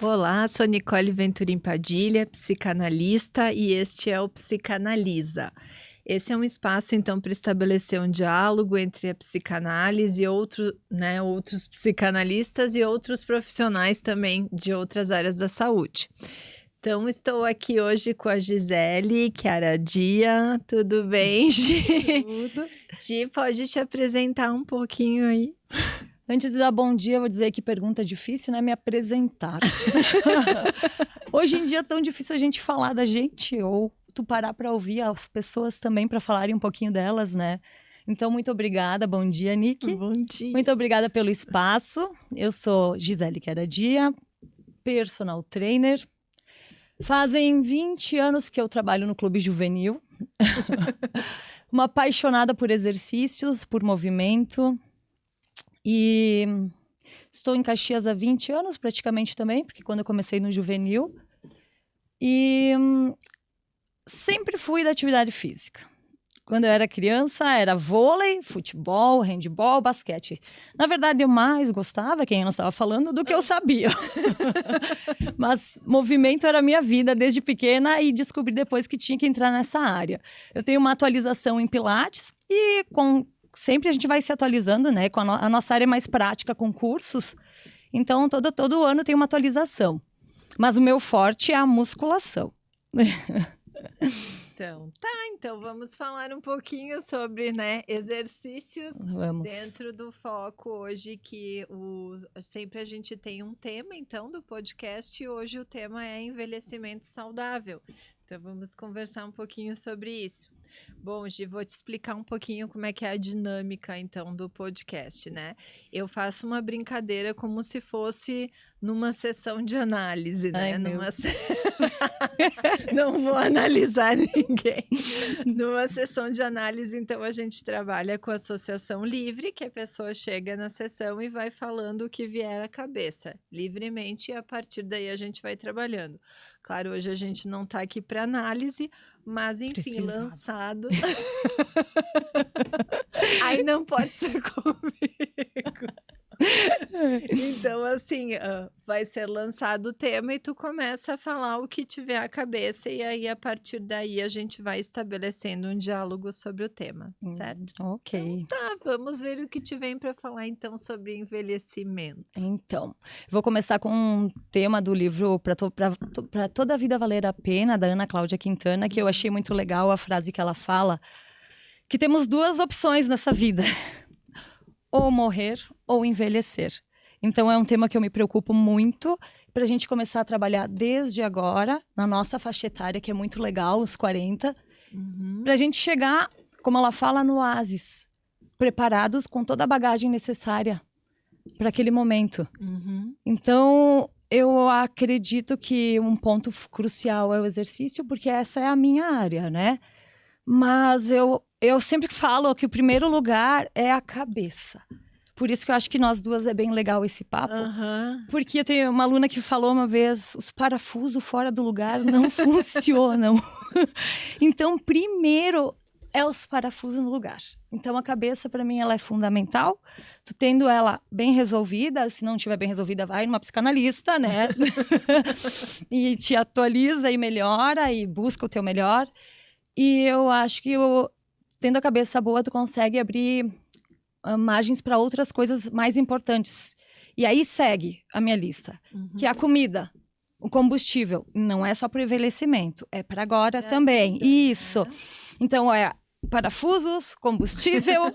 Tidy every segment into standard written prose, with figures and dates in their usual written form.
Olá, sou Nicole Venturim Padilha, psicanalista, e este é o Psicanaliza. Esse é um espaço, então, para estabelecer um diálogo entre a psicanálise e outros psicanalistas e outros profissionais também de outras áreas da saúde. Então, estou aqui hoje com a Gisele Chiaradia. Tudo bem, Gi? Tudo. Gi, pode te apresentar um pouquinho aí? Antes de dar bom dia, eu vou dizer que pergunta difícil, né? Me apresentar. Hoje em dia é tão difícil a gente falar da gente, ou tu parar para ouvir as pessoas também para falarem um pouquinho delas, né? Então, muito obrigada. Bom dia, Nick. Bom dia. Muito obrigada pelo espaço. Eu sou Gisele Chiaradia, personal trainer. Fazem 20 anos que eu trabalho no Clube Juvenil. Uma apaixonada por exercícios, por movimento. E estou em Caxias há 20 anos praticamente também, porque quando eu comecei no juvenil. E sempre fui da atividade física. Quando eu era criança, era vôlei, futebol, handebol, basquete. Na verdade, eu mais gostava, quem eu não estava falando, do que eu sabia. Mas movimento era a minha vida desde pequena e descobri depois que tinha que entrar nessa área. Eu tenho uma atualização em Pilates e sempre a gente vai se atualizando, né? Com a nossa área mais prática, com cursos. Então, todo ano tem uma atualização. Mas o meu forte é a musculação. Então vamos falar um pouquinho sobre, exercícios. Vamos. Dentro do foco hoje, que sempre a gente tem um tema, então, do podcast, e hoje o tema é envelhecimento saudável. Então, vamos conversar um pouquinho sobre isso. Bom, Gi, vou te explicar um pouquinho como é que é a dinâmica, então, do podcast, né? Eu faço uma brincadeira como se fosse numa sessão de análise, né? Ai, meu. Não vou analisar ninguém. Numa sessão de análise, então, a gente trabalha com associação livre, que a pessoa chega na sessão e vai falando o que vier à cabeça, livremente, e a partir daí a gente vai trabalhando. Claro, hoje a gente não está aqui para análise, mas, enfim, lançado. Aí não pode ser comigo. Então, assim, vai ser lançado o tema e tu começa a falar o que tiver à cabeça, e aí, a partir daí, a gente vai estabelecendo um diálogo sobre o tema, certo? Ok. Então, tá, vamos ver o que te vem para falar, então, sobre envelhecimento. Então, vou começar com um tema do livro Pra Toda a Vida Valer a Pena, da Ana Cláudia Quintana, que eu achei muito legal a frase que ela fala, que temos duas opções nessa vida, ou morrer ou envelhecer. Então, é um tema que eu me preocupo muito para a gente começar a trabalhar desde agora, na nossa faixa etária, que é muito legal, os 40, para a gente chegar, como ela fala, no oásis, preparados com toda a bagagem necessária para aquele momento. Então, eu acredito que um ponto crucial é o exercício, porque essa é a minha área, né? Mas eu sempre falo que o primeiro lugar é a cabeça. Por isso que eu acho que nós duas é bem legal esse papo. Porque eu tenho uma aluna que falou uma vez, os parafusos fora do lugar não funcionam. Então, primeiro é os parafusos no lugar. Então, a cabeça, para mim, ela é fundamental. Tu tendo ela bem resolvida, se não estiver bem resolvida, vai numa psicanalista, né? E te atualiza e melhora e busca o teu melhor. E eu acho que tendo a cabeça boa, tu consegue abrir margens para outras coisas mais importantes. E aí segue a minha lista, que é a comida, o combustível. Não é só para o envelhecimento, é para agora também. Isso. Então, parafusos, combustível,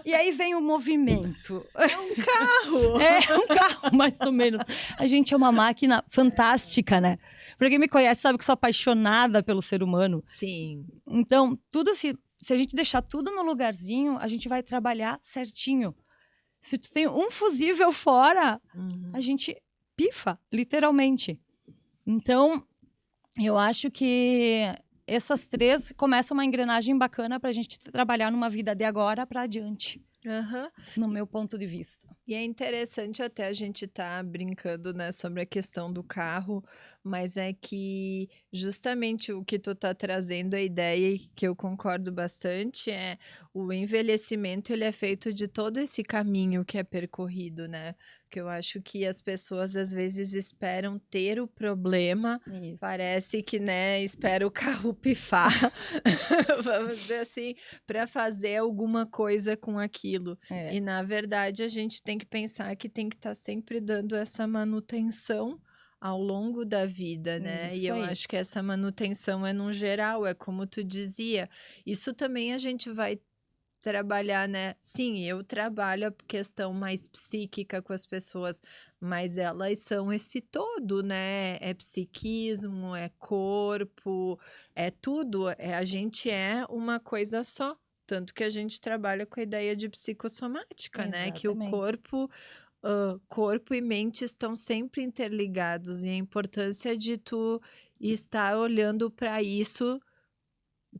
e aí vem o movimento. É um carro! É um carro, mais ou menos. A gente é uma máquina fantástica, né? Pra quem me conhece sabe que sou apaixonada pelo ser humano. Sim. Então, tudo se a gente deixar tudo no lugarzinho, a gente vai trabalhar certinho. Se tu tem um fusível fora, a gente pifa, literalmente. Então, eu acho que essas três começam uma engrenagem bacana pra gente trabalhar numa vida de agora pra adiante. No meu ponto de vista. E é interessante até a gente estar brincando, né, sobre a questão do carro, mas é que justamente o que tu tá trazendo a ideia e que eu concordo bastante é o envelhecimento ele é feito de todo esse caminho que é percorrido, né? Que eu acho que as pessoas às vezes esperam ter o problema, Isso. parece que, né, espera o carro pifar, vamos dizer assim, para fazer alguma coisa com aquilo. É. E na verdade a gente tem que pensar que tem que estar sempre dando essa manutenção ao longo da vida, né? E Isso eu aí. acho que essa manutenção é no geral, é como tu dizia. Isso também a gente vai trabalhar, né? Sim, eu trabalho a questão mais psíquica com as pessoas, mas elas são esse todo, né? É psiquismo, é corpo, é tudo. A gente é uma coisa só. Tanto que a gente trabalha com a ideia de psicossomática, né? Que o Exatamente. corpo e mente estão sempre interligados. E a importância de tu estar olhando para isso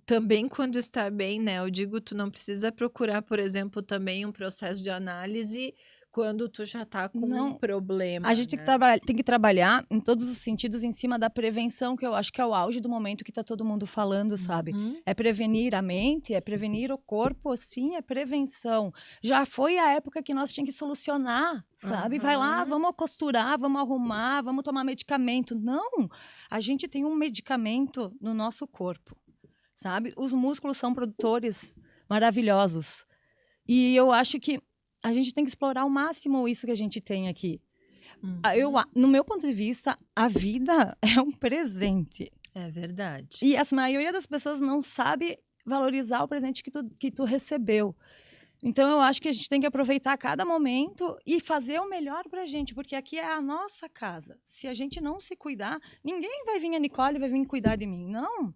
também quando está bem, né, eu digo, tu não precisa procurar, por exemplo, também um processo de análise quando tu já tá com um Não, problema, a gente né. tem que trabalhar em todos os sentidos em cima da prevenção, que eu acho que é o auge do momento que tá todo mundo falando, sabe? Uhum, É prevenir a mente, é prevenir o corpo, sim, é prevenção. Já foi a época que nós tínhamos que solucionar, sabe? Vai lá, aham, vamos costurar, vamos arrumar, vamos tomar medicamento. Não! A gente tem um medicamento no nosso corpo, sabe? Os músculos são produtores maravilhosos. E eu acho que a gente tem que explorar ao máximo isso que a gente tem aqui. uhum. No meu ponto de vista, a vida é um presente. É verdade. E a maioria das pessoas não sabe valorizar o presente que tu recebeu. Então, eu acho que a gente tem que aproveitar cada momento e fazer o melhor pra gente, porque aqui é a nossa casa. Se a gente não se cuidar, ninguém vai vir a Nicole e vai vir cuidar de mim. Não.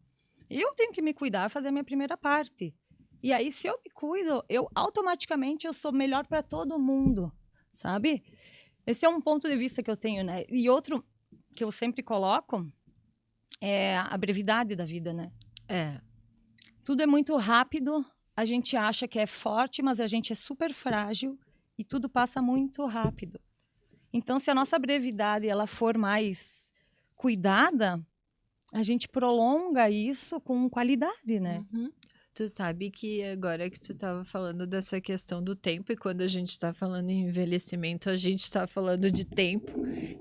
Eu tenho que me cuidar, fazer a minha primeira parte. E aí, se eu me cuido, eu automaticamente eu sou melhor para todo mundo, sabe? Esse é um ponto de vista que eu tenho, né? E outro que eu sempre coloco é a brevidade da vida, né? É, Tudo é muito rápido, a gente acha que é forte, mas a gente é super frágil e tudo passa muito rápido. Então, se a nossa brevidade ela for mais cuidada, a gente prolonga isso com qualidade, né? uhum. Tu sabe que agora que tu estava falando dessa questão do tempo e quando a gente está falando em envelhecimento, a gente está falando de tempo,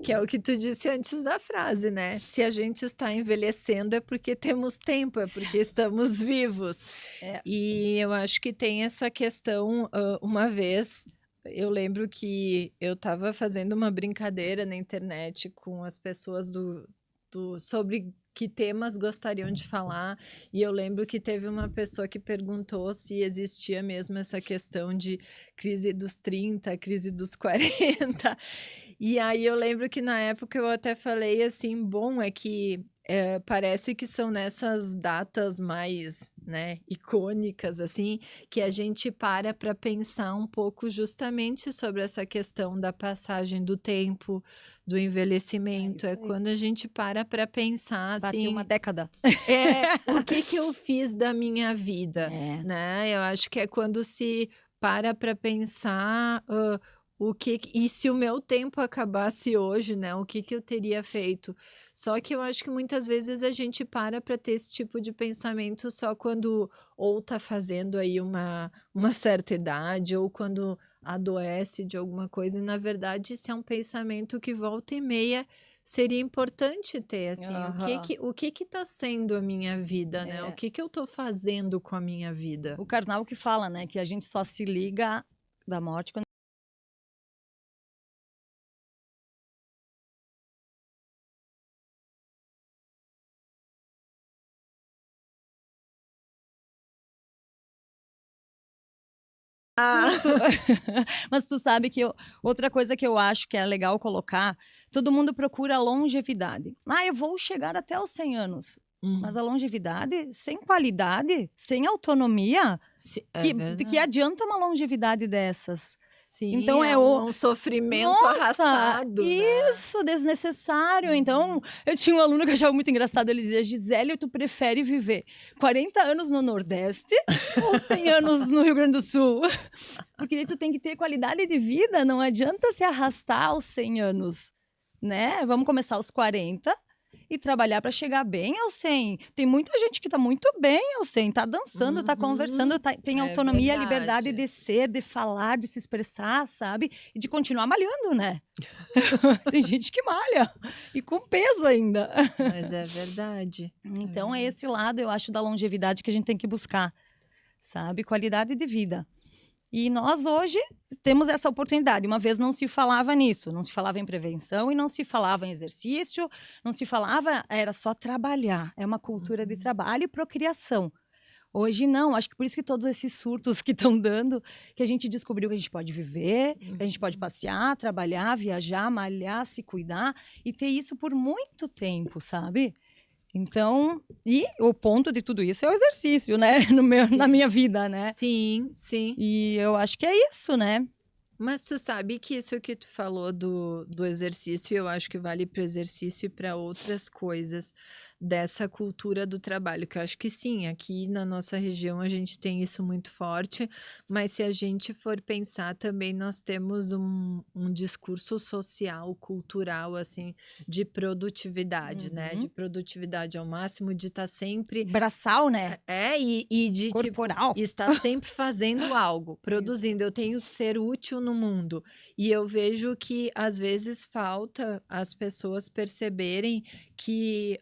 que é o que tu disse antes da frase, né? Se a gente está envelhecendo é porque temos tempo, é porque estamos vivos. É. E eu acho que tem essa questão, uma vez eu lembro que eu estava fazendo uma brincadeira na internet com as pessoas sobre que temas gostariam de falar, e eu lembro que teve uma pessoa que perguntou se existia mesmo essa questão de crise dos 30, crise dos 40. E aí eu lembro que na época eu até falei assim, bom, é que parece que são nessas datas mais, né, icônicas, assim, que a gente para pensar um pouco justamente sobre essa questão da passagem do tempo, do É envelhecimento. É isso aí. quando a gente para pensar, Bateu uma assim, década. o que que eu fiz da minha vida, É. né? Eu acho que é quando se para pensar, e se o meu tempo acabasse hoje, né, o que que eu teria feito? Só que eu acho que muitas vezes a gente para ter esse tipo de pensamento só quando ou tá fazendo aí uma certa idade ou quando adoece de alguma coisa e na verdade isso é um pensamento que volta e meia seria importante ter, assim, Aham. o que que tá sendo a minha vida, né, o É. que que eu tô fazendo com a minha vida? O Karnal que fala, né, que a gente só se liga da morte quando Ah. mas tu sabe que outra coisa que eu acho que é legal colocar, todo mundo procura longevidade. "Ah, eu vou chegar até os 100 anos", mas Uhum. a longevidade sem qualidade, sem autonomia, É que verdade. adianta uma longevidade dessas? Sim, Então é é o um sofrimento Nossa, arrastado, né. isso, desnecessário. Então, Uhum. eu tinha um aluno que eu achava muito engraçado, ele dizia: "Gisele, tu prefere viver 40 anos no Nordeste ou 100 anos no Rio Grande do Sul?" Porque daí tu tem que ter qualidade de vida, não adianta se arrastar aos 100 anos, né. Vamos começar aos 40 e trabalhar para chegar bem ao 100. Tem muita gente que tá muito bem ao 100, tá dançando, tá conversando, tem autonomia, liberdade de ser, de falar, de se expressar, sabe? E de continuar malhando, né? Tem gente que malha e com peso ainda. Mas é verdade. Então é esse lado, eu acho, da longevidade que a gente tem que buscar, sabe? Qualidade de vida. E nós hoje temos essa oportunidade. Uma vez não se falava nisso, não se falava em prevenção e não se falava em exercício, não se falava, era só trabalhar. É uma cultura de trabalho e procriação. Hoje não, acho que por isso que todos esses surtos que estão dando, que a gente descobriu que a gente pode viver, que a gente pode passear, trabalhar, viajar, malhar, se cuidar e ter isso por muito tempo, sabe? Então, e o ponto de tudo isso é o exercício, né? Na minha vida, né? Sim, sim. E eu acho que é isso, né? Mas tu sabe que isso que tu falou do exercício, eu acho que vale para exercício e para outras coisas dessa cultura do trabalho, que eu acho que sim, aqui na nossa região a gente tem isso muito forte, mas se a gente for pensar também nós temos um discurso social, cultural, assim, de produtividade, né? De produtividade ao máximo, de estar sempre Braçal, né? e de Corporal. tipo, estar sempre fazendo algo, produzindo. Eu tenho que ser útil no mundo. E eu vejo que às vezes falta as pessoas perceberem que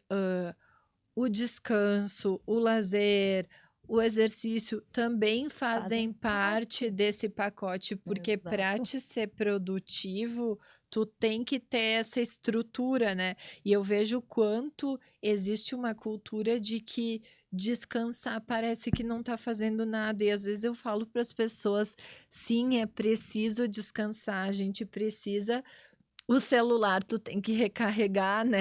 o descanso, o lazer, o exercício também fazem parte desse pacote, porque para te ser produtivo, tu tem que ter essa estrutura, né? E eu vejo o quanto existe uma cultura de que descansar parece que não tá fazendo nada. E às vezes eu falo para as pessoas, sim, é preciso descansar, a gente precisa. O celular tu tem que recarregar, né?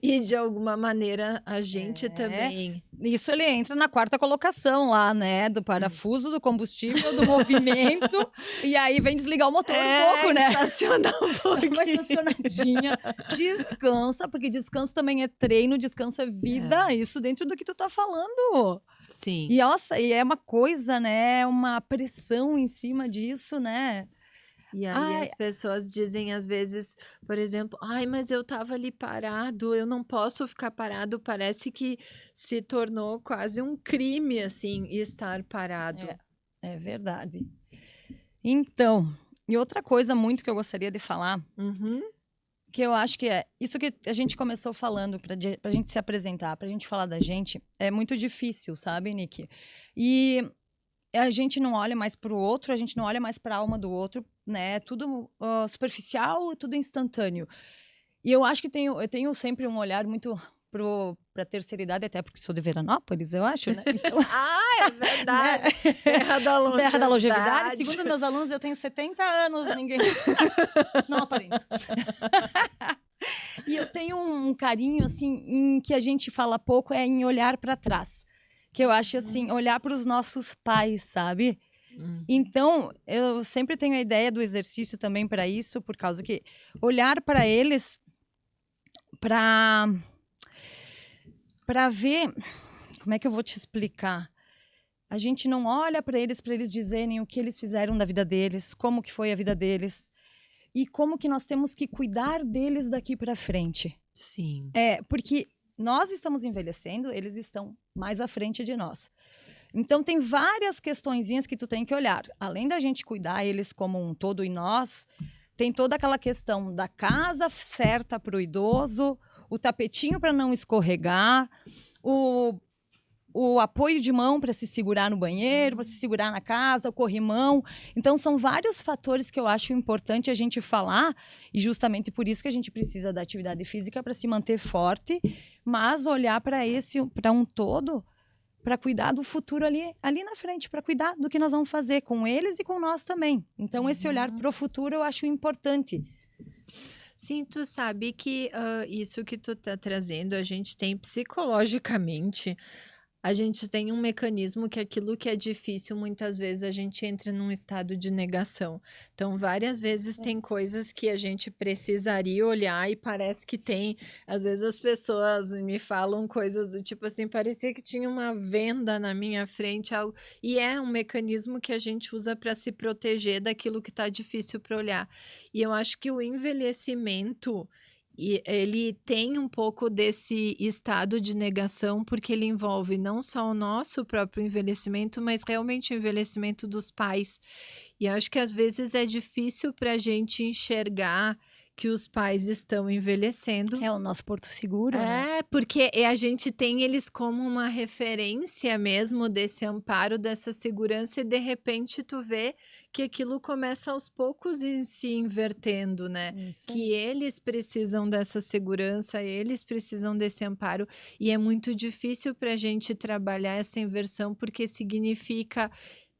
E de alguma maneira a gente também. Isso ele entra na quarta colocação lá, né? Do parafuso, do combustível, do movimento. E aí vem desligar o motor um pouco, né? Estacionar um pouquinho. Uma estacionadinha. Descansa, porque descanso também é treino, descanso é vida. Isso dentro do que tu tá falando. Sim. E, nossa, e é uma coisa, né? Uma pressão em cima disso, né? E aí as pessoas dizem às vezes, por exemplo, ai, mas eu tava ali parado, eu não posso ficar parado. Parece que se tornou quase um crime, assim, estar parado. É verdade. Então, e outra coisa muito que eu gostaria de falar, que eu acho que é isso que a gente começou falando, pra gente se apresentar, pra gente falar da gente, é muito difícil, sabe, Nick? E a gente não olha mais pro outro, a gente não olha mais pra alma do outro, né? Tudo superficial, tudo instantâneo. E eu acho que eu tenho sempre um olhar muito pra terceira idade, até porque sou de Veranópolis, eu acho, né? Então, é verdade. Terra da longevidade. Terra da longevidade. Segundo meus alunos, eu tenho 70 anos, ninguém... Não aparento. E eu tenho um carinho, assim, em que a gente fala pouco, é em olhar pra trás. Que eu acho, assim, olhar para os nossos pais, sabe? Então, eu sempre tenho a ideia do exercício também para isso, por causa que olhar para eles, para ver, como é que eu vou te explicar? A gente não olha para eles dizerem o que eles fizeram da vida deles, como que foi a vida deles e como que nós temos que cuidar deles daqui para frente. Sim. Porque nós estamos envelhecendo, eles estão mais à frente de nós. Então, tem várias questõezinhas que tu tem que olhar. Além da gente cuidar eles como um todo e nós, tem toda aquela questão da casa certa para o idoso, o tapetinho para não escorregar, o apoio de mão para se segurar no banheiro, para se segurar na casa, o corrimão. Então, são vários fatores que eu acho importante a gente falar, e justamente por isso que a gente precisa da atividade física para se manter forte, mas olhar para um todo, para cuidar do futuro ali na frente, para cuidar do que nós vamos fazer com eles e com nós também. Então, esse olhar para o futuro eu acho importante. Sim, tu sabe que isso que tu tá trazendo, a gente tem psicologicamente, a gente tem um mecanismo que aquilo que é difícil, muitas vezes a gente entra num estado de negação. Então, várias vezes tem coisas que a gente precisaria olhar e parece que tem. Às vezes as pessoas me falam coisas do tipo assim, parecia que tinha uma venda na minha frente, algo. E é um mecanismo que a gente usa para se proteger daquilo que está difícil para olhar. E eu acho que o envelhecimento E ele tem um pouco desse estado de negação, porque ele envolve não só o nosso próprio envelhecimento, mas realmente o envelhecimento dos pais. E acho que às vezes é difícil para a gente enxergar que os pais estão envelhecendo. É o nosso porto seguro, né? É, porque a gente tem eles como uma referência mesmo desse amparo, dessa segurança, e de repente tu vê que aquilo começa aos poucos e se invertendo, né? Isso Que aí. eles precisam dessa segurança, eles precisam desse amparo, e é muito difícil para a gente trabalhar essa inversão, porque significa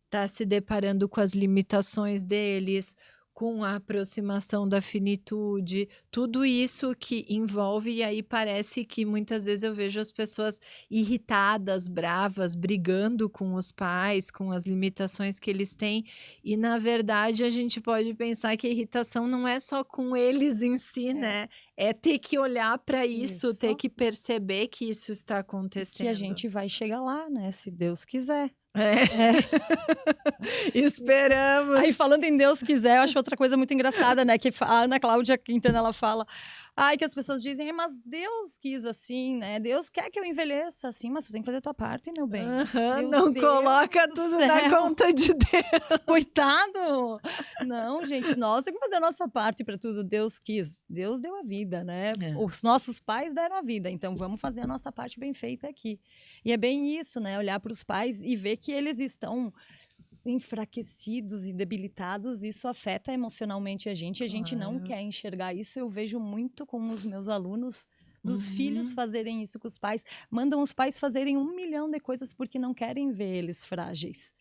estar se deparando com as limitações deles, com a aproximação da finitude, tudo isso que envolve, e aí parece que muitas vezes eu vejo as pessoas irritadas, bravas, brigando com os pais, com as limitações que eles têm, e na verdade a gente pode pensar que a irritação não é só com eles em si, É. né? É ter que olhar para isso, ter Isso. que perceber que isso está Que a acontecendo. gente vai chegar lá, né? Se Deus quiser. É. É. Esperamos. Aí, falando em Deus quiser, eu acho outra coisa muito engraçada, né? Que a Ana Cláudia Quintana, ela fala... Ai, que as pessoas dizem, mas Deus quis assim, né? Deus quer que eu envelheça assim, mas tu tem que fazer a tua parte, meu bem. Meu Não Deus coloca do tudo céu. na conta de Deus. Coitado! Não, gente, nós temos que fazer a nossa parte para tudo. Deus quis, Deus deu a vida, né? É. Os nossos pais deram a vida, então vamos fazer a nossa parte bem feita aqui. E é bem isso, né? Olhar para os pais e ver que eles estão enfraquecidos e debilitados, isso afeta emocionalmente a gente não Claro. quer enxergar isso. Eu vejo muito com os meus alunos dos filhos fazerem isso com os pais, mandam os pais fazerem 1 milhão de coisas porque não querem ver eles frágeis.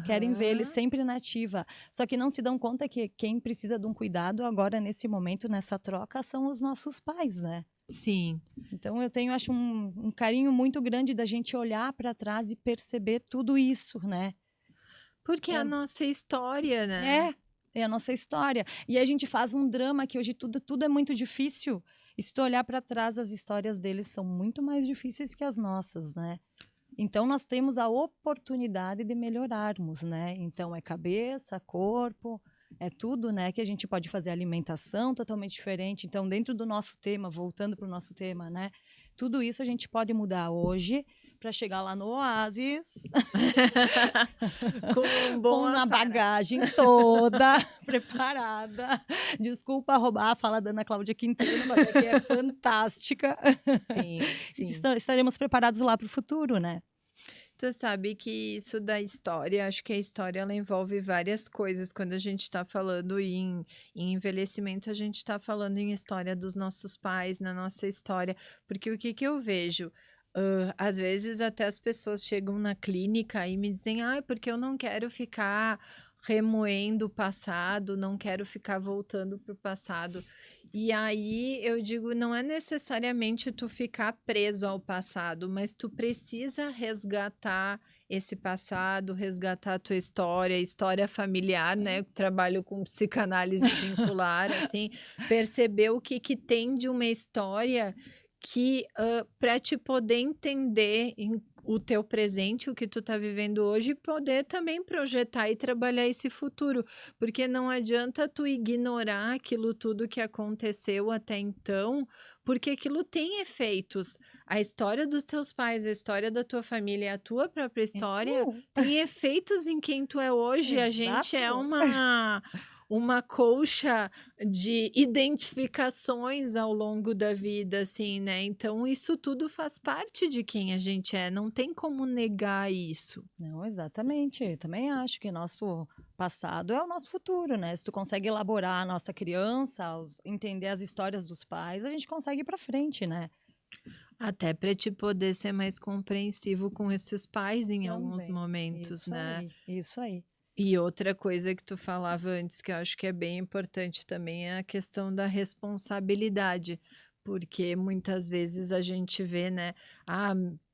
Querem ver eles sempre na ativa, só que não se dão conta que quem precisa de um cuidado agora, nesse momento, nessa troca, são os nossos pais, né? Sim. Então eu tenho, acho, um carinho muito grande da gente olhar para trás e perceber tudo isso, né? Porque é a nossa história, né? É a nossa história. E a gente faz um drama que hoje tudo é muito difícil. E se tu olhar para trás, as histórias deles são muito mais difíceis que as nossas, né? Então nós temos a oportunidade de melhorarmos, né? Então é cabeça, corpo, é tudo, né? Que a gente pode fazer alimentação totalmente diferente. Então, dentro do nosso tema, voltando para o nosso tema, né? Tudo isso a gente pode mudar hoje para chegar lá no Oásis Com um com bom uma aparato. bagagem toda preparada. Desculpa roubar a fala da Ana Cláudia Quintana, mas é que é fantástica. Sim, sim. Estaremos preparados lá para o futuro, né? Tu sabe que isso da história, acho que a história ela envolve várias coisas. Quando a gente está falando em envelhecimento, a gente está falando em história dos nossos pais, na nossa história. Porque o que eu vejo? Às vezes até as pessoas chegam na clínica e me dizem, porque eu não quero ficar remoendo o passado, não quero ficar voltando para o passado. E aí eu digo, não é necessariamente tu ficar preso ao passado, mas tu precisa resgatar esse passado, resgatar a tua história familiar, né? Eu trabalho com psicanálise vincular, assim, perceber o que tem de uma história que para te poder entender o teu presente, o que tu tá vivendo hoje, e poder também projetar e trabalhar esse futuro, porque não adianta tu ignorar aquilo tudo que aconteceu até então, porque aquilo tem efeitos. A história dos teus pais, a história da tua família, a tua própria história tem efeitos em quem tu é hoje. A gente é uma colcha de identificações ao longo da vida, assim, né? Então, isso tudo faz parte de quem a gente é, não tem como negar isso. Não, exatamente. Eu também acho que nosso passado é o nosso futuro, né? Se tu consegue elaborar a nossa criança, entender as histórias dos pais, a gente consegue ir para frente, né? Até para te poder ser mais compreensivo com esses pais em alguns Também. momentos, Isso né? aí, isso aí. E outra coisa que tu falava antes, que eu acho que é bem importante também, é a questão da responsabilidade. Porque muitas vezes a gente vê, né?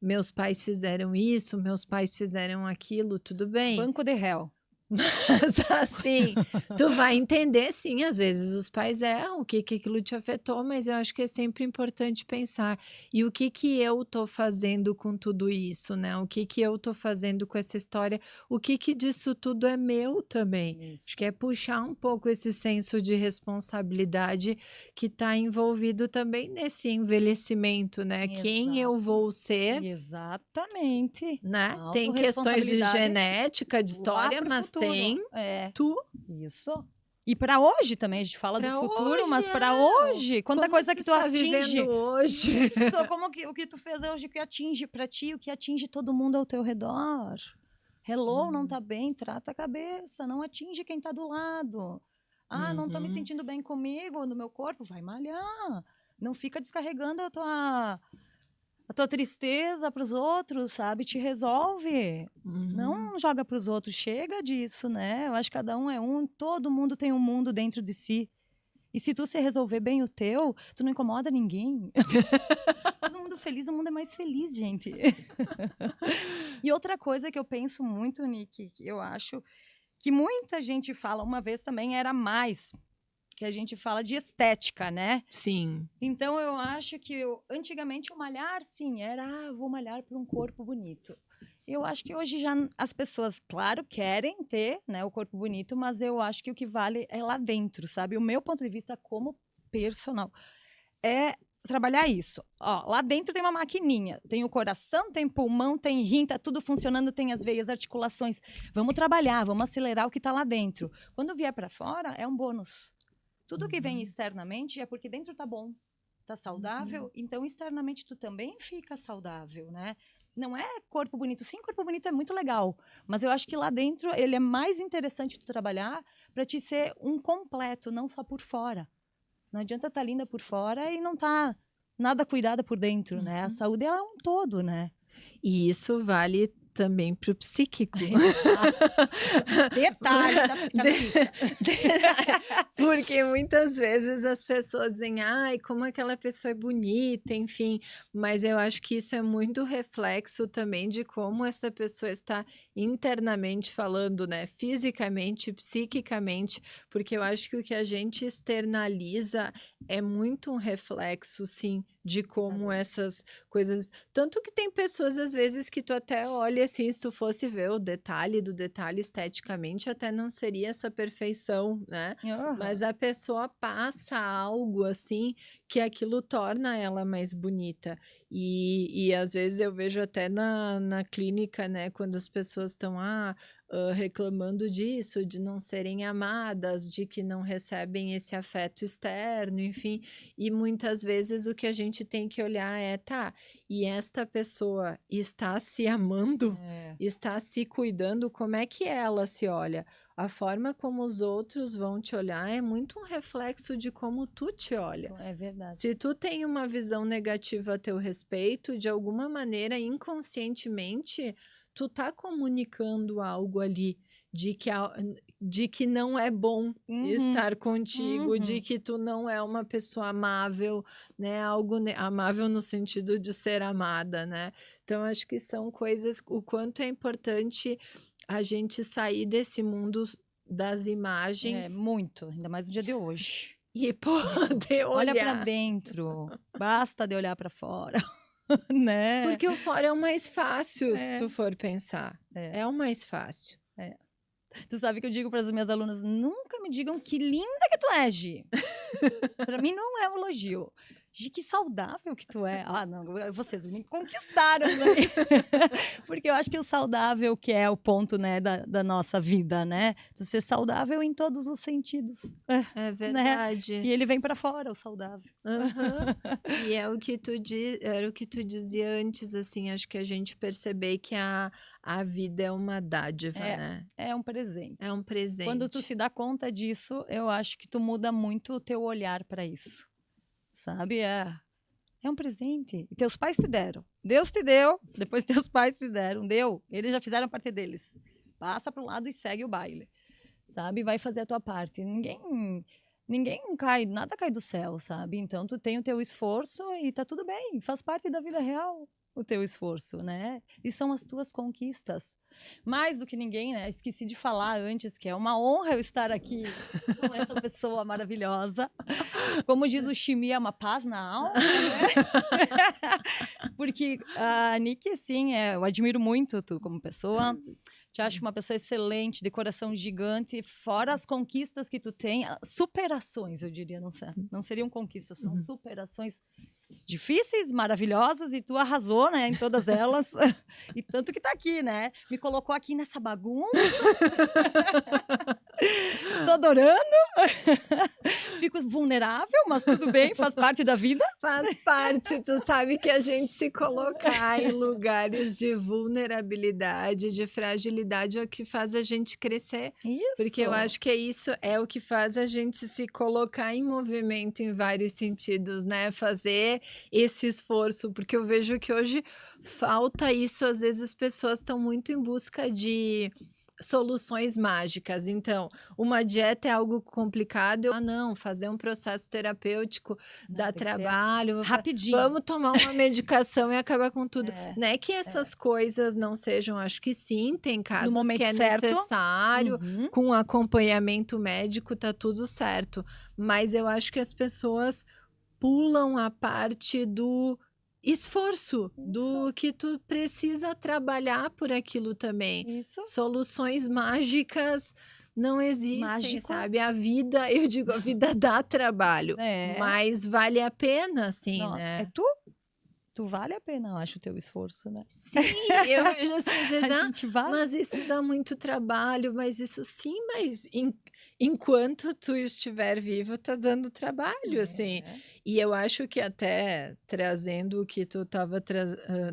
Meus pais fizeram isso, meus pais fizeram aquilo, tudo bem. Banco de réu. Mas assim, tu vai entender sim, às vezes os pais erram, o que que aquilo te afetou, mas eu acho que é sempre importante pensar, e o que que eu tô fazendo com tudo isso, né, o que que eu tô fazendo com essa história, o que que disso tudo é meu também. Isso. Acho que é puxar um pouco esse senso de responsabilidade que está envolvido também nesse envelhecimento, né, quem eu Exato. vou ser, Exatamente. né, tem questões de Autorresponsabilidade genética, de lá história, para o mas futuro. tem É, tu isso. E para hoje também, a gente fala do para futuro, hoje, mas para hoje, quanta como coisa se que tu está vivendo atinge. hoje. Isso, como que o que tu fez hoje, o que atinge para ti, o que atinge todo mundo ao teu redor. Hello, não tá bem, trata a cabeça, não atinge quem tá do lado. Ah, não tô me Uhum. sentindo bem comigo, no meu corpo, vai malhar. Não fica descarregando a tua tristeza para os outros, sabe? Te resolve. Uhum. Não joga para os outros, chega disso, né? Eu acho que cada um é um, todo mundo tem um mundo dentro de si. E se tu se resolver bem o teu, tu não incomoda ninguém. Todo mundo feliz, o mundo é mais feliz, gente. E outra coisa que eu penso muito, Nick, que eu acho que muita gente fala, uma vez também era mais, que a gente fala de estética, né? Sim. Então eu acho que antigamente o malhar, sim, era, vou malhar para um corpo bonito. Eu acho que hoje já as pessoas, claro, querem ter, né, o corpo bonito, mas eu acho que o que vale é lá dentro, sabe? O meu ponto de vista como personal é trabalhar isso. Ó, lá dentro tem uma maquininha, tem o coração, tem pulmão, tem rim, tá tudo funcionando, tem as veias, articulações. Vamos trabalhar, vamos acelerar o que está lá dentro. Quando vier para fora, é um bônus. Tudo que vem externamente é porque dentro tá bom, tá saudável, então externamente tu também fica saudável, né? Não é corpo bonito. Sim, corpo bonito é muito legal, mas eu acho que lá dentro ele é mais interessante tu trabalhar para te ser um completo, não só por fora. Não adianta estar linda por fora e não tá nada cuidada por dentro, né? A saúde ela é um todo, né? E isso vale também para o psíquico. Detalhe da psicanalista. Porque muitas vezes as pessoas dizem, ai, como aquela pessoa é bonita, enfim, mas eu acho que isso é muito reflexo também de como essa pessoa está internamente falando, né? Fisicamente, psiquicamente, porque eu acho que o que a gente externaliza é muito um reflexo, sim, de como essas coisas. Tanto que tem pessoas, às vezes, que tu até olha assim, se tu fosse ver o detalhe do detalhe esteticamente, até não seria essa perfeição, né? Mas a pessoa passa algo assim que aquilo torna ela mais bonita. E às vezes eu vejo até na clínica, né, quando as pessoas estão reclamando disso, de não serem amadas, de que não recebem esse afeto externo, enfim. E muitas vezes o que a gente tem que olhar é, tá, e esta pessoa está se amando? Está se cuidando? Como é que ela se olha? A forma como os outros vão te olhar é muito um reflexo de como tu te olha. É verdade. Se tu tem uma visão negativa a teu respeito, de alguma maneira, inconscientemente, tu tá comunicando algo ali de que não é bom estar contigo, de que tu não é uma pessoa amável, né? Algo amável no sentido de ser amada, né? Então, acho que são coisas, o quanto é importante a gente sair desse mundo das imagens Muito, ainda mais no dia de hoje. e poder Olha para olhar. dentro, basta de olhar para fora, né? Porque o fora é o mais fácil, se tu for pensar. É o mais fácil. Tu sabe que eu digo para as minhas alunas, nunca me digam que linda que tu é, Gi. Para mim não é um elogio. Gi, que saudável que tu é. Ah, não, vocês me conquistaram, né? Porque eu acho que o saudável que é o ponto, né, da nossa vida, né? Tu ser saudável em todos os sentidos. É verdade. E ele vem para fora, o saudável. E é o que era o que tu dizia antes, assim, acho que a gente perceber que a vida é uma dádiva, né? É um presente. É um presente. Quando tu se dá conta disso, eu acho que tu muda muito o teu olhar para isso. Sabe? É um presente. E teus pais te deram. Deus te deu, depois teus pais te deram. Deu. Eles já fizeram a parte deles. Passa para um lado e segue o baile. Sabe? Vai fazer a tua parte. Ninguém cai, nada cai do céu, sabe? Então tu tem o teu esforço e tá tudo bem. Faz parte da vida real. o teu esforço, né? E são as tuas conquistas. Mais do que ninguém, né? Esqueci de falar antes que é uma honra eu estar aqui com essa pessoa maravilhosa. Como diz o Chimia, é uma paz na alma, né? Porque a Nick, sim, eu admiro muito tu como pessoa. Te acho uma pessoa excelente, de coração gigante, fora as conquistas que tu tem, superações, eu diria, não seriam conquistas, são superações difíceis, maravilhosas, e tu arrasou, né, em todas elas. E tanto que tá aqui, né? Me colocou aqui nessa bagunça. Tô adorando. Fico vulnerável, mas tudo bem, faz parte da vida. Faz parte, tu sabe que a gente se colocar em lugares de vulnerabilidade, de fragilidade é o que faz a gente crescer. Isso. Porque eu acho que isso é o que faz a gente se colocar em movimento em vários sentidos, né? Fazer esse esforço, porque eu vejo que hoje falta isso, às vezes as pessoas estão muito em busca de soluções mágicas. Então, uma dieta é algo complicado. Não, fazer um processo terapêutico dá trabalho. Rapidinho. Vamos tomar uma medicação e acabar com tudo. É, não é que essas coisas não sejam, acho que sim, tem casos momento que é certo. necessário, Uhum. com acompanhamento médico, tá tudo certo. Mas eu acho que as pessoas pulam a parte do esforço, do que tu precisa trabalhar por aquilo também. Isso. Soluções mágicas não existem, Mágico. sabe? A vida, eu digo, a vida dá trabalho, mas vale a pena, sim, Não, né? é tu vale a pena, eu acho, o teu esforço, né? Sim, eu vejo assim, às vezes, A gente vale. mas isso dá muito trabalho, mas isso sim, mas enquanto tu estiver vivo, tá dando trabalho, assim. E eu acho que até trazendo o que tu tava,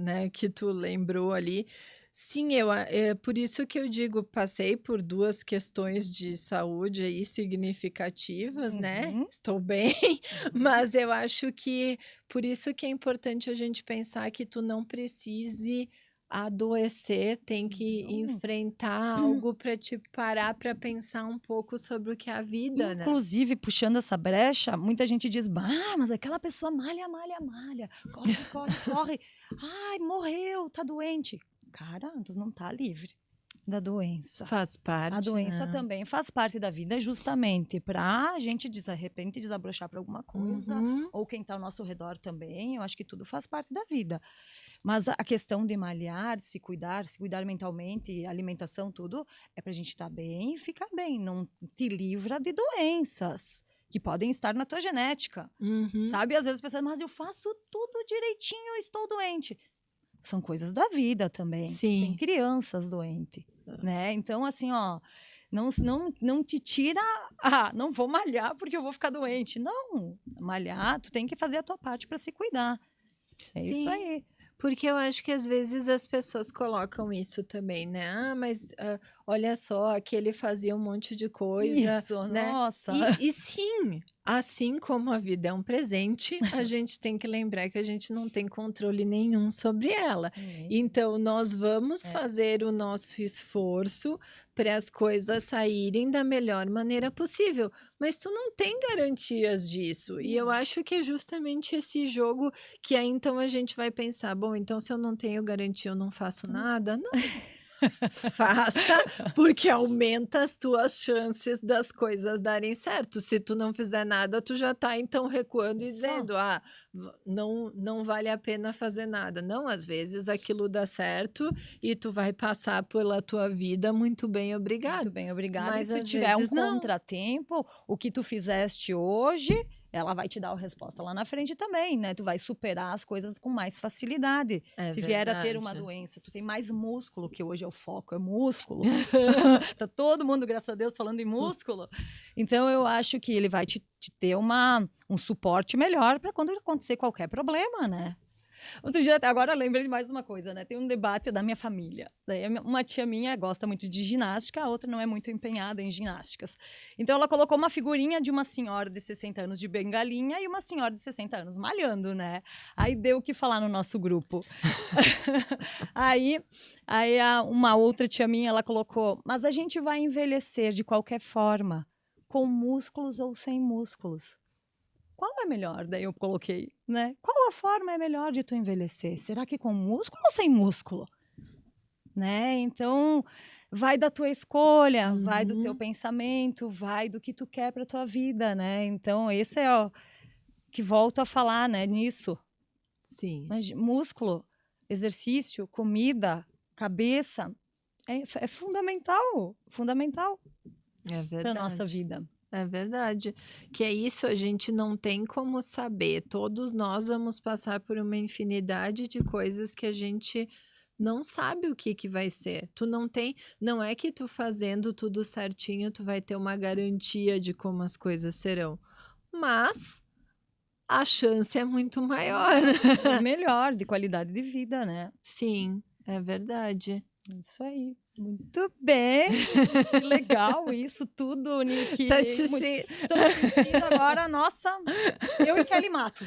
né, que tu lembrou ali, sim, é por isso que eu digo, passei por 2 questões de saúde aí significativas, né? Uhum. Estou bem, mas eu acho que por isso que é importante a gente pensar que tu não precise adoecer, tem que Não. enfrentar algo para te parar para pensar um pouco sobre o que é a vida, né? Inclusive, puxando essa brecha, muita gente diz, mas aquela pessoa malha, corre, corre, corre. Ai, morreu, tá doente. Cara, tu não tá livre da doença. Faz parte, A doença né? também faz parte da vida, justamente pra gente, de repente, desabrochar pra alguma coisa, Uhum. ou quem tá ao nosso redor também. Eu acho que tudo faz parte da vida. Mas a questão de malhar, de se cuidar mentalmente, alimentação, tudo, é pra gente estar bem e ficar bem. Não te livra de doenças que podem estar na tua genética. Uhum. Sabe? Às vezes as pessoas, mas eu faço tudo direitinho, eu estou doente. São coisas da vida também. Sim. Tem crianças doentes, né? Então, assim, ó, não te tira, não vou malhar porque eu vou ficar doente. Não, malhar, tu tem que fazer a tua parte para se cuidar. É Sim. isso aí. Porque eu acho que às vezes as pessoas colocam isso também, né? Mas olha só, que ele fazia um monte de coisa, Isso, né? nossa. E sim, assim como a vida é um presente, a gente tem que lembrar que a gente não tem controle nenhum sobre ela. Então, nós vamos fazer o nosso esforço para as coisas saírem da melhor maneira possível. Mas tu não tem garantias disso. E eu acho que é justamente esse jogo que aí então a gente vai pensar, bom, então se eu não tenho garantia, eu não faço nada? Não. Faça, porque aumenta as tuas chances das coisas darem certo. Se tu não fizer nada, tu já tá então recuando e dizendo, não vale a pena fazer nada. Não, às vezes aquilo dá certo e tu vai passar pela tua vida muito bem, obrigado. Muito bem, obrigada. Mas E se às tiver um vezes não. contratempo, o que tu fizeste hoje, ela vai te dar a resposta lá na frente também, né? Tu vai superar as coisas com mais facilidade. Se vier a ter uma doença, tu tem mais músculo, que hoje é o foco, é músculo. Tá todo mundo, graças a Deus, falando em músculo. Então, eu acho que ele vai te ter um suporte melhor para quando acontecer qualquer problema, né? Outro dia, agora eu lembrei de mais uma coisa, né? Tem um debate da minha família. Daí uma tia minha gosta muito de ginástica, a outra não é muito empenhada em ginásticas. Então ela colocou uma figurinha de uma senhora de 60 anos de bengalinha e uma senhora de 60 anos malhando, né? Aí deu o que falar no nosso grupo. aí uma outra tia minha, ela colocou, mas a gente vai envelhecer de qualquer forma, com músculos ou sem músculos. qual é melhor? Daí eu coloquei, né? Qual a forma é melhor de tu envelhecer? Será que com músculo ou sem músculo? Né? Então, vai da tua escolha, vai do teu pensamento, vai do que tu quer para tua vida, né? Então, esse é o que volto a falar, né, nisso. Sim. Mas músculo, exercício, comida, cabeça, é fundamental, fundamental É para nossa verdade. vida. É verdade. Que é isso, a gente não tem como saber. Todos nós vamos passar por uma infinidade de coisas que a gente não sabe o que que vai ser. Tu não é que tu fazendo tudo certinho, tu vai ter uma garantia de como as coisas serão. Mas a chance é muito maior. É melhor, de qualidade de vida, né? Sim, é verdade. Isso aí. Muito bem. Que legal isso tudo, Nick. Tá te Muito- se- Tô me sentindo agora, nossa, eu e Kelly Matos.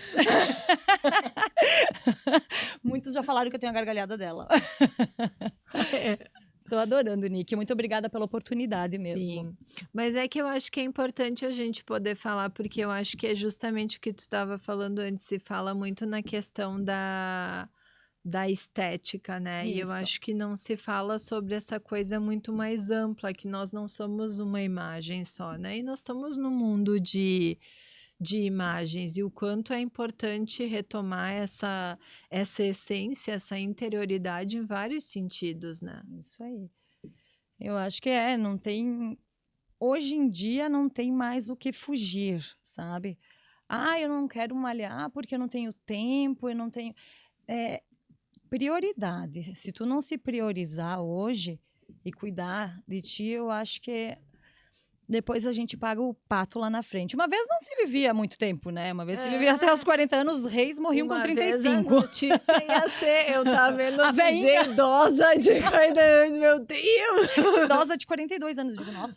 Muitos já falaram que eu tenho a gargalhada dela. Tô adorando, Nick. Muito obrigada pela oportunidade mesmo. Sim, mas é que eu acho que é importante a gente poder falar, porque eu acho que é justamente o que tu estava falando antes, se fala muito na questão da estética, né? E eu Isso. acho que não se fala sobre essa coisa muito mais ampla, que nós não somos uma imagem só, né? E nós estamos no mundo de imagens, e o quanto é importante retomar essa essência, essa interioridade em vários sentidos, né? Isso aí. Eu acho que não tem. Hoje em dia não tem mais o que fugir, sabe? Ah, eu não quero malhar porque eu não tenho tempo, eu não tenho. É, prioridade. Se tu não se priorizar hoje e cuidar de ti, eu acho que depois a gente paga o pato lá na frente. Uma vez não se vivia muito tempo, né? Uma vez se vivia até os 40 anos, os reis morriam com Uma vez a 35. notícia ia ser, eu tava vendo A um vídeo veinha. idosa de 40 anos, meu Deus! Idosa de 42 anos. Digo, nossa.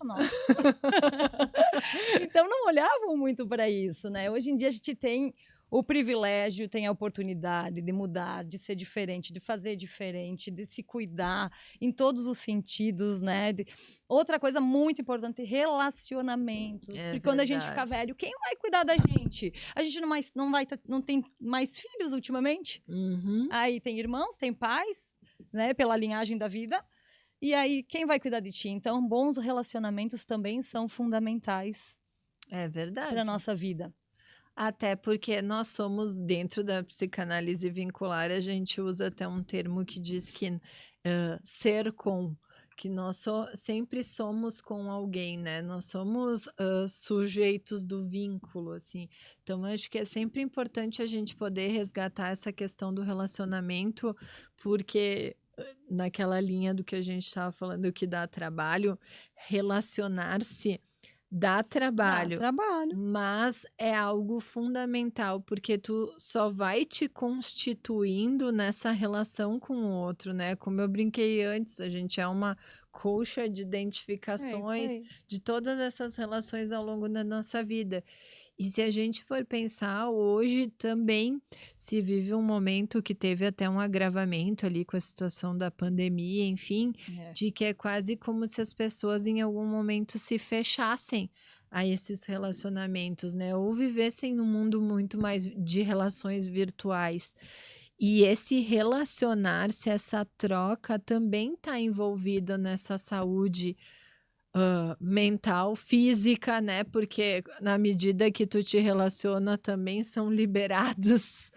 Então não olhavam muito para isso, né? Hoje em dia a gente tem o privilégio, tem a oportunidade de mudar, de ser diferente, de fazer diferente, de se cuidar em todos os sentidos, né? Outra coisa muito importante, relacionamentos. É Porque quando a gente ficar verdade. velho, quem vai cuidar da gente? A gente não tem mais filhos ultimamente. Uhum. Aí tem irmãos, tem pais, né? Pela linhagem da vida. E aí, quem vai cuidar de ti? Então, bons relacionamentos também são fundamentais É verdade. para nossa vida. Até porque nós somos, dentro da psicanálise vincular, a gente usa até um termo que diz que ser com, que nós sempre somos com alguém, né? Nós somos sujeitos do vínculo, assim. Então, acho que é sempre importante a gente poder resgatar essa questão do relacionamento, porque naquela linha do que a gente estava falando, que dá trabalho, relacionar-se dá trabalho. Dá trabalho. Mas é algo fundamental, porque tu só vai te constituindo nessa relação com o outro, né? Como eu brinquei antes, a gente é uma colcha de identificações É isso aí. de todas essas relações ao longo da nossa vida. E se a gente for pensar, hoje também se vive um momento que teve até um agravamento ali com a situação da pandemia, enfim, de que é quase como se as pessoas em algum momento se fechassem a esses relacionamentos, né? Ou vivessem num mundo muito mais de relações virtuais. E esse relacionar-se, essa troca também está envolvida nessa saúde mental, física, né? Porque na medida que tu te relaciona, também são liberadas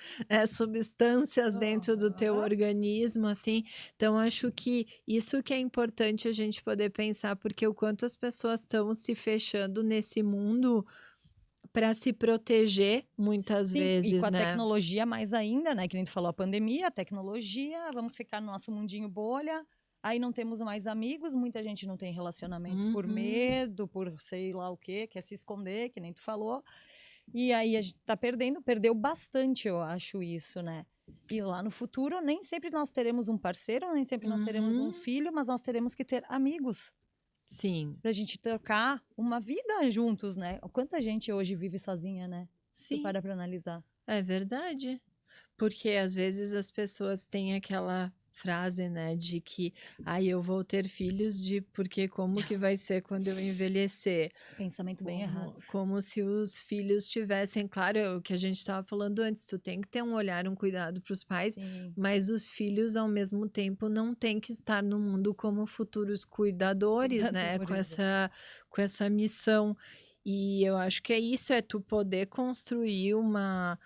substâncias dentro do teu organismo, assim. Então, acho que isso que é importante a gente poder pensar, porque o quanto as pessoas estão se fechando nesse mundo para se proteger muitas Sim, vezes, e com a né? tecnologia mais ainda, né? Que nem tu falou, a pandemia, a tecnologia, vamos ficar no nosso mundinho bolha. Aí não temos mais amigos, muita gente não tem relacionamento por medo, por sei lá o quê, quer se esconder, que nem tu falou. E aí a gente tá perdeu bastante, eu acho isso, né? E lá no futuro, nem sempre nós teremos um parceiro, nem sempre nós teremos um filho, mas nós teremos que ter amigos. Sim. Pra gente trocar uma vida juntos, né? Quanta gente hoje vive sozinha, né? Sim. Para analisar. É verdade. Porque às vezes as pessoas têm aquela frase, né, de que eu vou ter filhos porque como que vai ser quando eu envelhecer? Pensamento bem errado. Como se os filhos tivessem, claro, é o que a gente estava falando antes, tu tem que ter um olhar, um cuidado para os pais, Sim. mas os filhos, ao mesmo tempo, não têm que estar no mundo como futuros cuidadores, né, com essa missão. E eu acho que é isso, é tu poder construir uma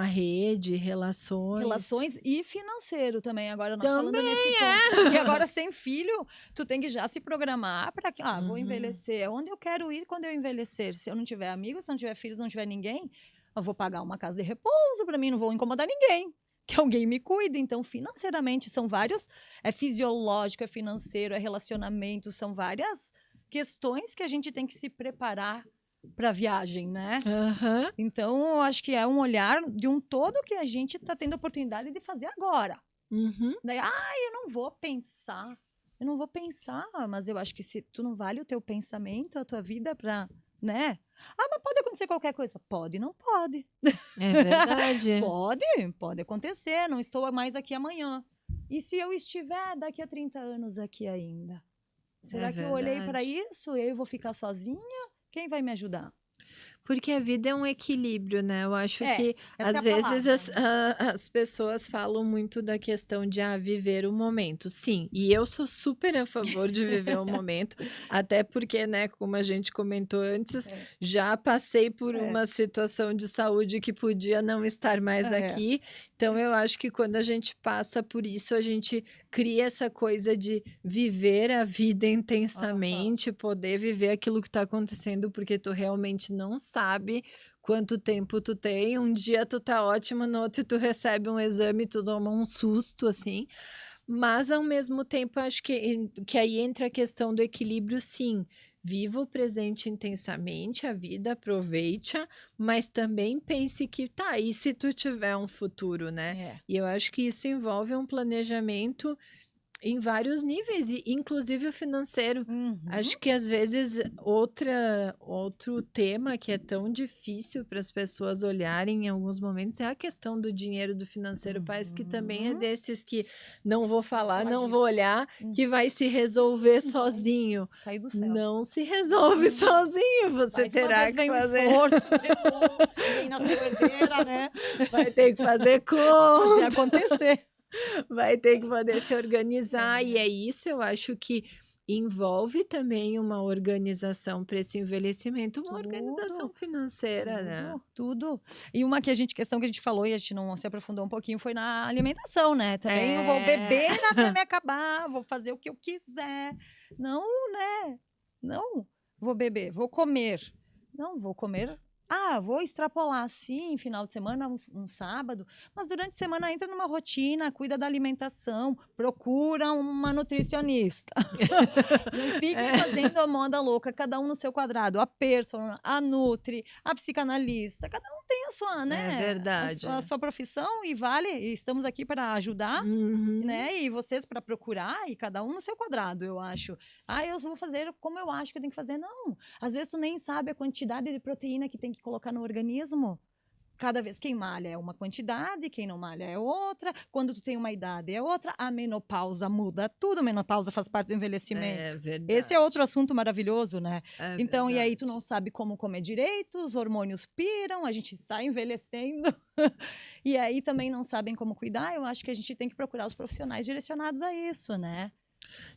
rede, relações. Relações e financeiro também, agora nós falando Também nesse ponto. E agora sem filho, tu tem que já se programar para que, vou Uhum. envelhecer, onde eu quero ir quando eu envelhecer? Se eu não tiver amigos, se eu não tiver filhos, se não tiver ninguém, eu vou pagar uma casa de repouso para mim, não vou incomodar ninguém. Que alguém me cuide. Então, financeiramente, são vários, é fisiológico, é financeiro, é relacionamento, são várias questões que a gente tem que se preparar para a viagem, né? Aham. Então, eu acho que é um olhar de um todo que a gente está tendo a oportunidade de fazer agora. Uhum. Daí, eu não vou pensar. Eu não vou pensar, mas eu acho que se tu não vale o teu pensamento, a tua vida para, né? Mas pode acontecer qualquer coisa? Pode, não pode. É verdade. Pode acontecer, não estou mais aqui amanhã. E se eu estiver daqui a 30 anos aqui ainda? Será que eu olhei para verdade. isso e eu vou ficar sozinha? Quem vai me ajudar? Porque a vida é um equilíbrio, né? Eu acho que, essa às é a vezes, palavra, as pessoas falam muito da questão de viver o momento. Sim, e eu sou super a favor de viver o momento, até porque, né, como a gente comentou antes, já passei por uma situação de saúde que podia não estar mais aqui. Então, eu acho que quando a gente passa por isso, a gente cria essa coisa de viver a vida intensamente, poder viver aquilo que está acontecendo, porque tu realmente não sabe quanto tempo tu tem. Um dia tu tá ótima, no outro tu recebe um exame e tu toma um susto, assim. Mas, ao mesmo tempo, acho que aí entra a questão do equilíbrio, sim. Viva o presente intensamente, a vida, aproveite-a, mas também pense que, e se tu tiver um futuro, né? E eu acho que isso envolve um planejamento em vários níveis, e inclusive o financeiro. Acho que às vezes outro tema que é tão difícil para as pessoas olharem em alguns momentos é a questão do dinheiro, do financeiro. Parece que também é desses que não vou falar, não vou olhar, que vai se resolver sozinho. Cair do céu. Não se resolve sozinho, você terá que fazer. Ninguém nasceu herdeira, né? Vai ter que fazer conta. Acontecer. Vai ter que poder se organizar, e é isso, eu acho que envolve também uma organização para esse envelhecimento, uma organização financeira, né? Tudo. E uma questão que a gente falou e a gente não se aprofundou um pouquinho foi na alimentação, né? Também eu vou beber até me acabar, vou fazer o que eu quiser. Não, né? Não, vou beber, vou comer. Não, vou comer. Vou extrapolar, sim, final de semana, um sábado, mas durante a semana entra numa rotina, cuida da alimentação, procura uma nutricionista. Não fiquem fazendo a moda louca, cada um no seu quadrado, a personal, a nutri, a psicanalista, cada um tem a sua, né? É verdade. A sua profissão e estamos aqui para ajudar, né? E vocês para procurar e cada um no seu quadrado, eu acho. Eu vou fazer como eu acho que eu tenho que fazer. Não, às vezes tu nem sabe a quantidade de proteína que tem que colocar no organismo. Cada vez quem malha é uma quantidade, quem não malha é outra. Quando tu tem uma idade é outra. A menopausa muda tudo. A menopausa faz parte do envelhecimento. É verdade. Esse é outro assunto maravilhoso, né? Então, verdade. E aí tu não sabe como comer direito, os hormônios piram, a gente sai envelhecendo. E aí também não sabem como cuidar. Eu acho que a gente tem que procurar os profissionais direcionados a isso, né?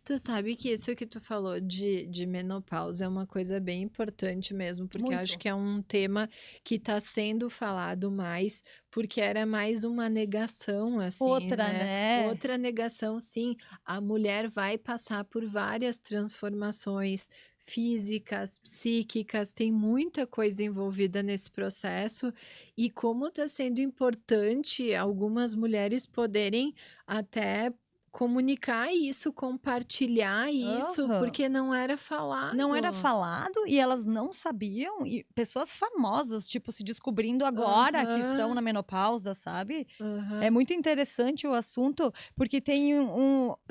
Tu sabe que isso que tu falou de menopausa é uma coisa bem importante mesmo, porque eu acho que é um tema que está sendo falado mais, porque era mais uma negação, assim, né? Outra negação, sim. A mulher vai passar por várias transformações físicas, psíquicas, tem muita coisa envolvida nesse processo, e como está sendo importante algumas mulheres poderem até comunicar isso, compartilhar isso, porque não era falado. Não era falado e elas não sabiam. E pessoas famosas, tipo, se descobrindo agora que estão na menopausa, sabe? É muito interessante o assunto, porque tem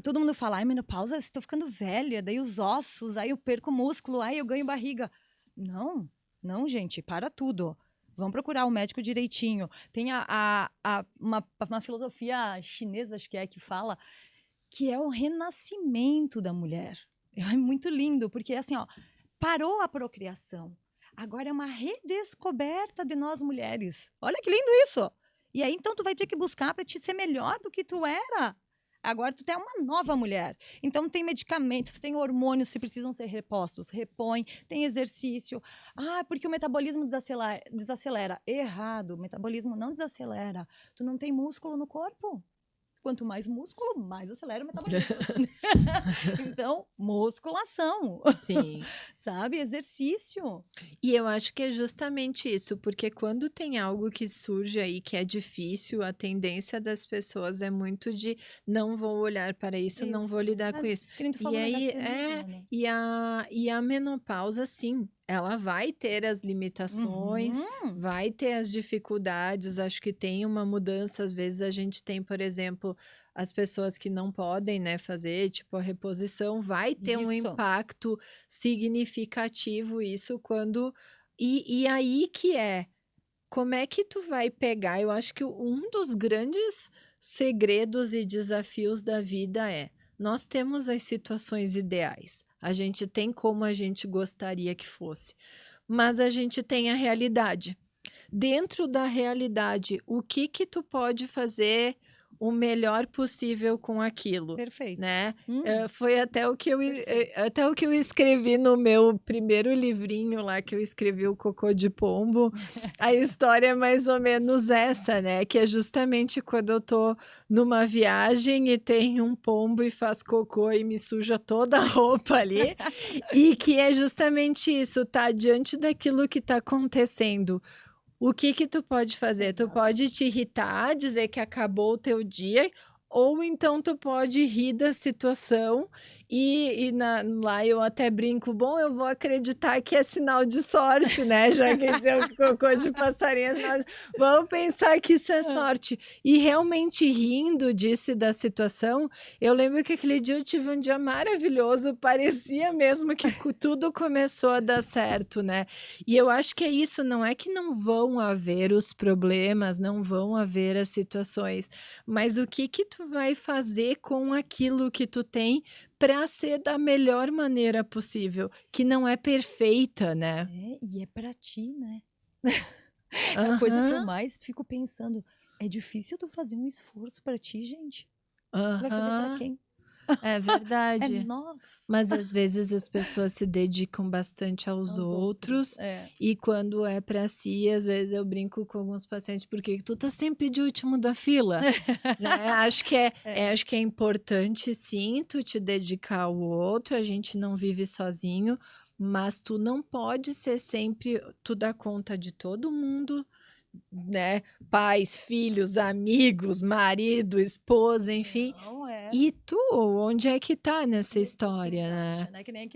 todo mundo fala, menopausa, estou ficando velha, daí os ossos, aí eu perco músculo, aí eu ganho barriga. Não, gente, para tudo. Vamos procurar o médico direitinho. Tem uma filosofia chinesa, acho que fala que é o renascimento da mulher. É muito lindo, porque assim, ó, parou a procriação. Agora é uma redescoberta de nós mulheres. Olha que lindo isso! E aí, então, tu vai ter que buscar para te ser melhor do que tu era. Agora tu é uma nova mulher. Então tem medicamentos, tem hormônios que precisam ser repostos. Repõe, tem exercício. Ah, porque o metabolismo desacelera. Errado, o metabolismo não desacelera. Tu não tem músculo no corpo. Quanto mais músculo, mais acelera o metabolismo. Então, musculação. Sim. Sabe? Exercício. E eu acho que é justamente isso, porque quando tem algo que surge aí que é difícil, a tendência das pessoas é muito de não vou olhar para isso, não vou lidar com isso. Que nem tu E falou, aí negacionismo, né? e a menopausa, sim, ela vai ter as limitações, Uhum. vai ter as dificuldades. Acho que tem uma mudança. Às vezes a gente tem, por exemplo, as pessoas que não podem, né, fazer, tipo, a reposição, vai ter um Isso. impacto significativo isso quando. E aí que é, como é que tu vai pegar? Eu acho que um dos grandes segredos e desafios da vida é: nós temos as situações ideais, a gente tem como a gente gostaria que fosse, mas a gente tem a realidade. Dentro da realidade, o que que tu pode fazer o melhor possível com aquilo, Perfeito. né? Foi até o que eu escrevi no meu primeiro livrinho lá, que eu escrevi, o Cocô de Pombo. A história é mais ou menos essa, né? Que é justamente quando eu tô numa viagem e tem um pombo e faz cocô e me suja toda a roupa ali. E que é justamente isso, tá? Diante daquilo que tá acontecendo, o que que tu pode fazer? Tu Exato. pode te irritar, dizer que acabou o teu dia, ou então tu pode rir da situação lá eu até brinco, bom, eu vou acreditar que é sinal de sorte, né? Já que esse é o cocô de passarinho, vamos pensar que isso é sorte. E realmente rindo disso e da situação, eu lembro que aquele dia eu tive um dia maravilhoso, parecia mesmo que tudo começou a dar certo, né? E eu acho que é isso, não é que não vão haver os problemas, não vão haver as situações, mas o que que tu vai fazer com aquilo que tu tem para ser da melhor maneira possível, que não é perfeita, né? E é pra ti, né? A coisa que eu mais fico pensando, é difícil tu fazer um esforço pra ti, gente? Tu vai fazer pra quem? É É verdade. nós. Mas às vezes as pessoas se dedicam bastante aos outros, e quando é para si, às vezes eu brinco com alguns pacientes, porque tu tá sempre de último da fila, né? Acho que acho que é importante, sim, tu te dedicar ao outro. A gente não vive sozinho, mas tu não pode ser sempre, tu dá conta de todo mundo, né? Pais, filhos, amigos, marido, esposa, enfim. Não é. E tu, onde é que tá nessa história, Encaixa, né? Que nem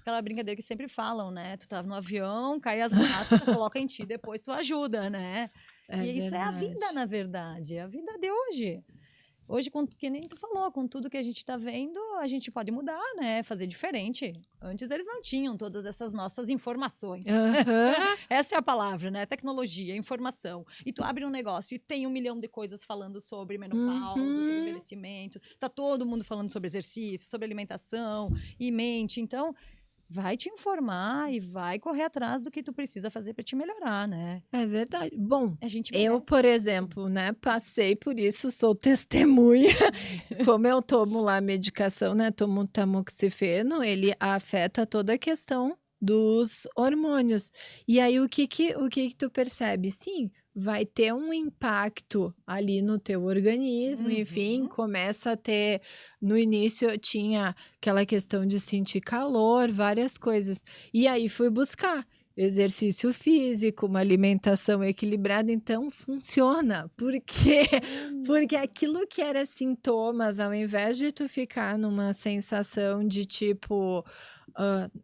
aquela brincadeira que sempre falam, né? Tu tava no avião, cai as máscaras, tu coloca em ti, depois tu ajuda, né? É E isso é a vida, verdade. na verdade. É a vida de hoje. Hoje, que nem tu falou, com tudo que a gente tá vendo, a gente pode mudar, né? Fazer diferente. Antes eles não tinham todas essas nossas informações. Aham. Essa é a palavra, né? Tecnologia, informação. E tu abre um negócio e tem 1 milhão de coisas falando sobre menopausa, sobre envelhecimento. Tá todo mundo falando sobre exercício, sobre alimentação e mente. Então, vai te informar e vai correr atrás do que tu precisa fazer para te melhorar, né? É verdade. Bom, A gente eu, merece. por exemplo, né, passei por isso, sou testemunha. Como eu tomo lá medicação, né, tomo tamoxifeno, ele afeta toda a questão dos hormônios. E aí, o que que tu percebe? Sim, vai ter um impacto ali no teu organismo, enfim, começa a ter. No início eu tinha aquela questão de sentir calor, várias coisas. E aí fui buscar exercício físico, uma alimentação equilibrada, então funciona. Por quê? Porque aquilo que era sintomas, ao invés de tu ficar numa sensação de tipo,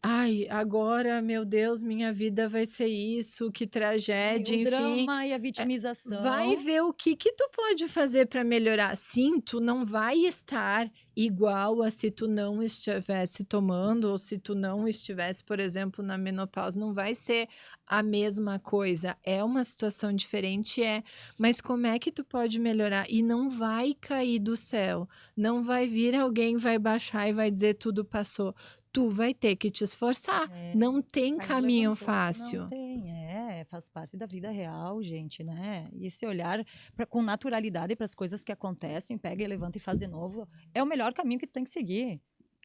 Ai, agora, meu Deus, minha vida vai ser isso, que tragédia, O enfim. drama e a É, vitimização. vai ver o que que tu pode fazer para melhorar. Sim, tu não vai estar igual a se tu não estivesse tomando ou se tu não estivesse, por exemplo, na menopausa, não vai ser a mesma coisa. É uma situação diferente, mas como é que tu pode melhorar? E não vai cair do céu. Não vai vir alguém, vai baixar e vai dizer tudo passou. Tu vai ter que te esforçar. É, Não tem caiu, caminho levantou. Não fácil. tem, faz parte da vida real, gente, né? E esse olhar com naturalidade para as coisas que acontecem, pega e levanta e faz de novo, é o melhor caminho que tu tem que seguir.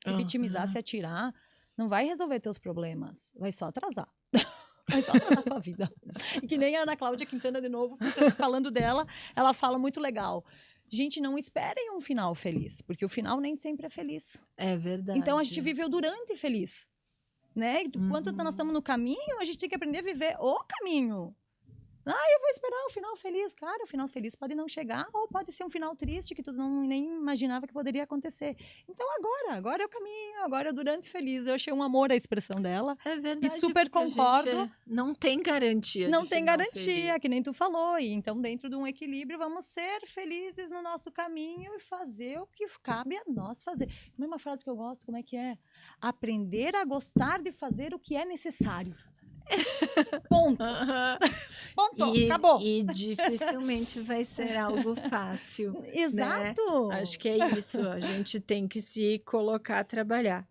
Se vitimizar, se atirar, não vai resolver teus problemas, vai só atrasar. Vai só atrasar a tua vida. E que nem a Ana Cláudia Quintana, de novo, falando dela, ela fala muito legal. Gente, não esperem um final feliz, porque o final nem sempre é feliz. É verdade. Então a gente viveu durante feliz, né? Enquanto nós estamos no caminho, a gente tem que aprender a viver o caminho. Eu vou esperar o final feliz. Cara, o final feliz pode não chegar, ou pode ser um final triste que tu nem imaginava que poderia acontecer. Então agora é o caminho, agora é durante feliz. Eu achei um amor a expressão dela. É verdade. E super porque a concordo. gente não tem garantia. Não de tem final garantia, feliz. que nem tu falou. E então, dentro de um equilíbrio, vamos ser felizes no nosso caminho e fazer o que cabe a nós fazer. Como é uma frase que eu gosto, como é que é? Aprender a gostar de fazer o que é necessário. Ponto. Ponto. Acabou. E dificilmente vai ser algo fácil. Exato. Né? Acho que é isso. A gente tem que se colocar a trabalhar.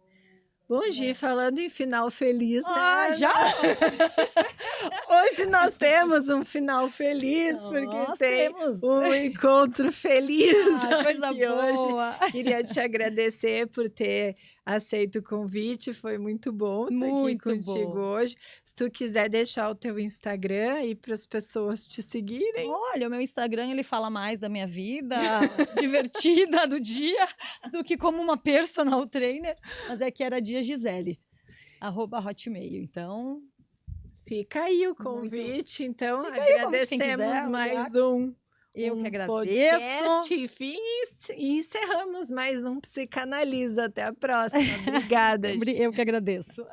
Bom, Gi, falando em final feliz, né? Já? Hoje nós temos um final feliz, porque temos um encontro feliz coisa aqui boa. hoje. Queria te agradecer por ter aceito o convite, foi muito bom estar aqui contigo hoje. Se tu quiser deixar o teu Instagram aí para as pessoas te seguirem. Olha, o meu Instagram, ele fala mais da minha vida divertida do dia do que como uma personal trainer, mas é que era Dia Gisele, @hotmail, então... Fica aí o convite, então agradecemos mais um Eu que agradeço. Podcast, enfim, e encerramos mais um Psicanalisa. Até a próxima. Obrigada. Eu que agradeço.